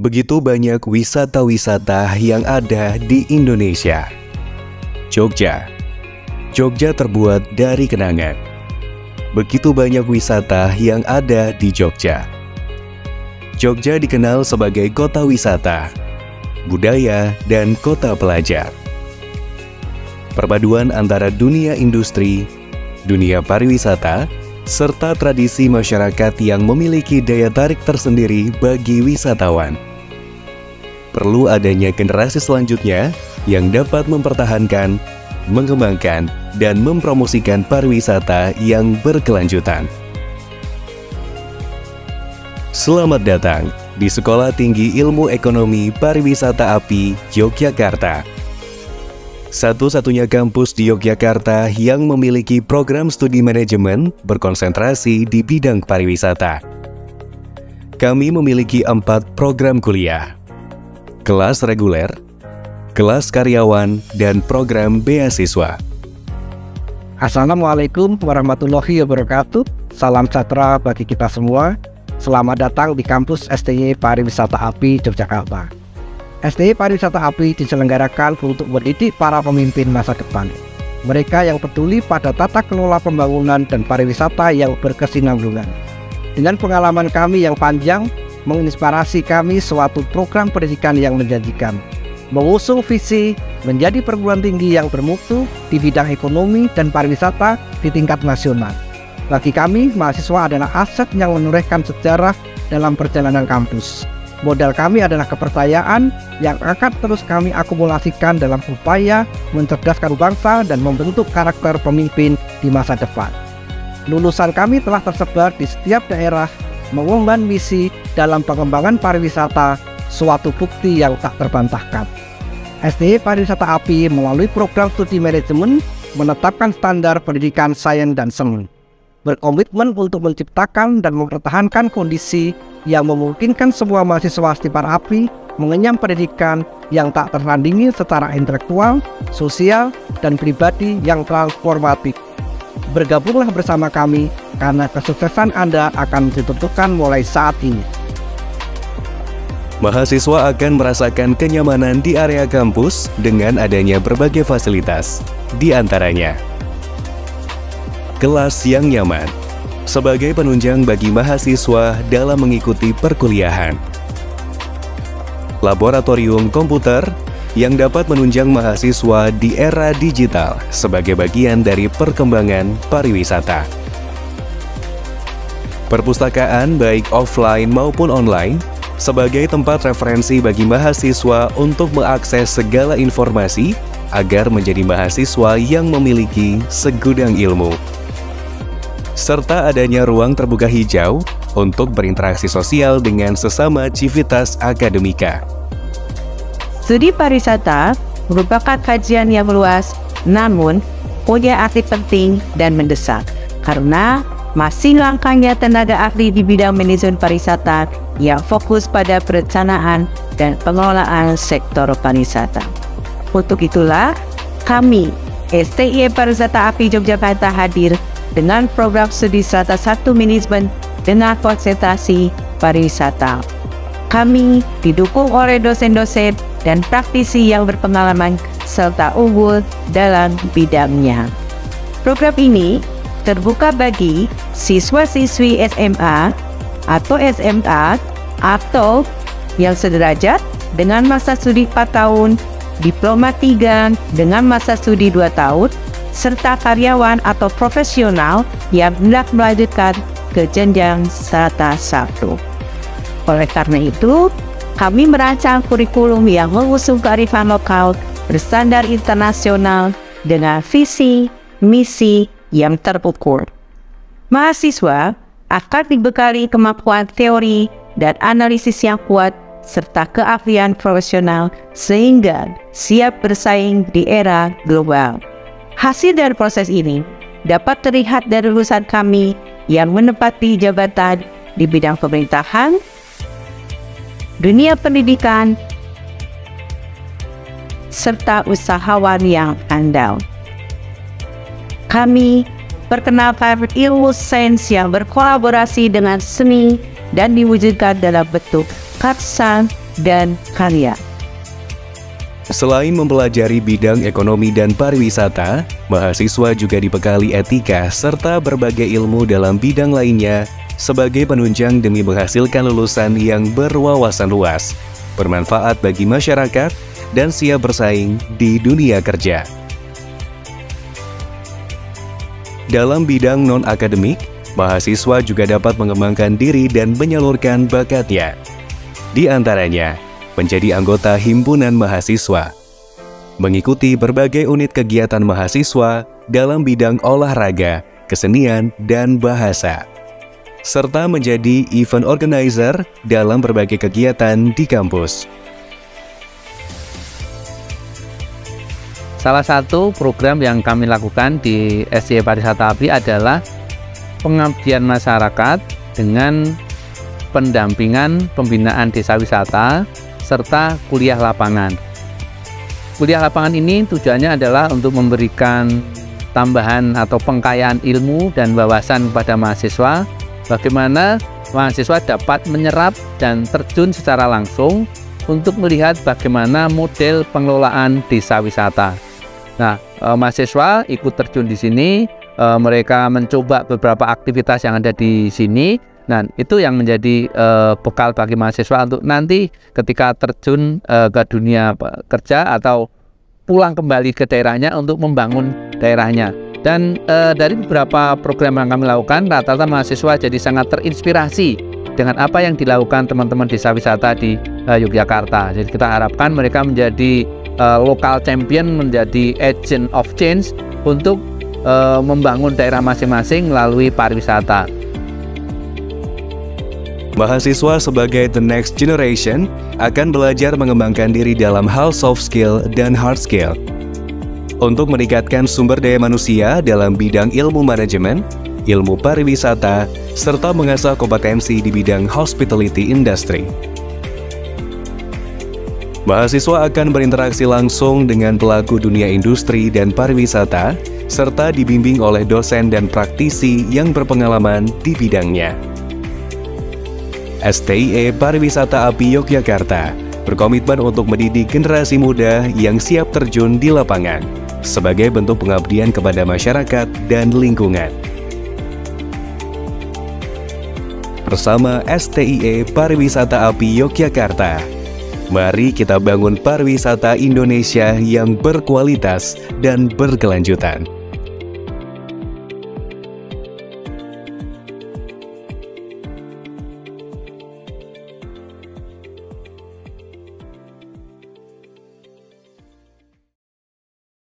Begitu banyak wisata-wisata yang ada di Indonesia. Jogja terbuat dari kenangan. Begitu banyak wisata yang ada di Jogja. Jogja dikenal sebagai kota wisata, budaya, dan kota pelajar. Perpaduan antara dunia industri, dunia pariwisata, serta tradisi masyarakat yang memiliki daya tarik tersendiri bagi wisatawan. Perlu adanya generasi selanjutnya yang dapat mempertahankan, mengembangkan, dan mempromosikan pariwisata yang berkelanjutan. Selamat datang di Sekolah Tinggi Ilmu Ekonomi Pariwisata API Yogyakarta. Satu-satunya kampus di Yogyakarta yang memiliki program studi manajemen berkonsentrasi di bidang pariwisata. Kami memiliki 4 program kuliah: kelas reguler, kelas karyawan, dan program beasiswa. Assalamualaikum warahmatullahi wabarakatuh. Salam sejahtera bagi kita semua. Selamat datang di kampus STY Pariwisata API Yogyakarta. STY Pariwisata API diselenggarakan untuk mendidik para pemimpin masa depan. Mereka yang peduli pada tata kelola pembangunan dan pariwisata yang berkesinambungan. Dengan pengalaman kami yang panjang, menginspirasi kami suatu program pendidikan yang menjanjikan. Mengusung visi menjadi perguruan tinggi yang bermutu di bidang ekonomi dan pariwisata di tingkat nasional. Bagi kami, mahasiswa adalah aset yang menorehkan sejarah dalam perjalanan kampus. Modal kami adalah kepercayaan yang akan terus kami akumulasikan dalam upaya mencerdaskan bangsa dan membentuk karakter pemimpin di masa depan. Lulusan kami telah tersebar di setiap daerah, mengemban misi dalam pengembangan pariwisata, suatu bukti yang tak terbantahkan. STY Pariwisata API melalui program studi manajemen menetapkan standar pendidikan sains dan seni. Berkomitmen untuk menciptakan dan mempertahankan kondisi yang memungkinkan semua mahasiswa Stipar API mengenyam pendidikan yang tak tertandingi secara intelektual, sosial, dan pribadi yang transformatif. Bergabunglah bersama kami karena kesuksesan Anda akan ditentukan mulai saat ini. Mahasiswa akan merasakan kenyamanan di area kampus dengan adanya berbagai fasilitas, di antaranya kelas yang nyaman, sebagai penunjang bagi mahasiswa dalam mengikuti perkuliahan. Laboratorium komputer yang dapat menunjang mahasiswa di era digital sebagai bagian dari perkembangan pariwisata. Perpustakaan baik offline maupun online sebagai tempat referensi bagi mahasiswa untuk mengakses segala informasi agar menjadi mahasiswa yang memiliki segudang ilmu. Serta adanya ruang terbuka hijau untuk berinteraksi sosial dengan sesama civitas akademika. Studi pariwisata merupakan kajian yang luas, namun punya arti penting dan mendesak, karena masih langkahnya tenaga ahli di bidang manajemen pariwisata yang fokus pada perencanaan dan pengelolaan sektor pariwisata. Untuk itulah, kami, STY Pariwisata API Yogyakarta hadir dengan program studi strata 1 manajemen dengan konsentrasi pariwisata. Kami didukung oleh dosen-dosen dan praktisi yang berpengalaman serta unggul dalam bidangnya. Program ini terbuka bagi siswa-siswi SMA atau SMA atau yang sederajat dengan masa studi 4 tahun, diploma 3 dengan masa studi 2 tahun, serta karyawan atau profesional yang hendak melanjutkan ke jenjang strata 1. Oleh karena itu, kami merancang kurikulum yang mengusung kearifan lokal berstandar internasional dengan visi, misi yang terukur. Mahasiswa akan dibekali kemampuan teori dan analisis yang kuat serta keahlian profesional sehingga siap bersaing di era global. Hasil dari proses ini dapat terlihat dari lulusan kami yang menempati jabatan di bidang pemerintahan, dunia pendidikan, serta usahawan yang andal. Kami perkenalkan ilmu sains yang berkolaborasi dengan seni dan diwujudkan dalam bentuk karsa dan karya. Selain mempelajari bidang ekonomi dan pariwisata, mahasiswa juga dibekali etika serta berbagai ilmu dalam bidang lainnya sebagai penunjang demi menghasilkan lulusan yang berwawasan luas, bermanfaat bagi masyarakat, dan siap bersaing di dunia kerja. Dalam bidang non-akademik, mahasiswa juga dapat mengembangkan diri dan menyalurkan bakatnya. Di antaranya, menjadi anggota himpunan mahasiswa, mengikuti berbagai unit kegiatan mahasiswa dalam bidang olahraga, kesenian, dan bahasa, serta menjadi event organizer dalam berbagai kegiatan di kampus. Salah satu program yang kami lakukan di STI Pariwisata API adalah pengabdian masyarakat dengan pendampingan pembinaan desa wisata serta kuliah lapangan. Kuliah lapangan ini tujuannya adalah untuk memberikan tambahan atau pengkayaan ilmu dan wawasan kepada mahasiswa, bagaimana mahasiswa dapat menyerap dan terjun secara langsung untuk melihat bagaimana model pengelolaan desa wisata. Nah, mahasiswa ikut terjun di sini, mereka mencoba beberapa aktivitas yang ada di sini. Nah, itu yang menjadi bekal bagi mahasiswa untuk nanti ketika terjun ke dunia kerja atau pulang kembali ke daerahnya untuk membangun daerahnya. Dan dari beberapa program yang kami lakukan, rata-rata mahasiswa jadi sangat terinspirasi dengan apa yang dilakukan teman-teman desa wisata di Yogyakarta. Jadi kita harapkan mereka menjadi local champion, menjadi agent of change untuk membangun daerah masing-masing melalui pariwisata. Mahasiswa sebagai the next generation akan belajar mengembangkan diri dalam hal soft skill dan hard skill untuk meningkatkan sumber daya manusia dalam bidang ilmu manajemen, ilmu pariwisata, serta mengasah kompetensi di bidang hospitality industry. Mahasiswa akan berinteraksi langsung dengan pelaku dunia industri dan pariwisata, serta dibimbing oleh dosen dan praktisi yang berpengalaman di bidangnya. STIE Pariwisata API Yogyakarta berkomitmen untuk mendidik generasi muda yang siap terjun di lapangan sebagai bentuk pengabdian kepada masyarakat dan lingkungan. Bersama STIE Pariwisata API Yogyakarta, mari kita bangun pariwisata Indonesia yang berkualitas dan berkelanjutan.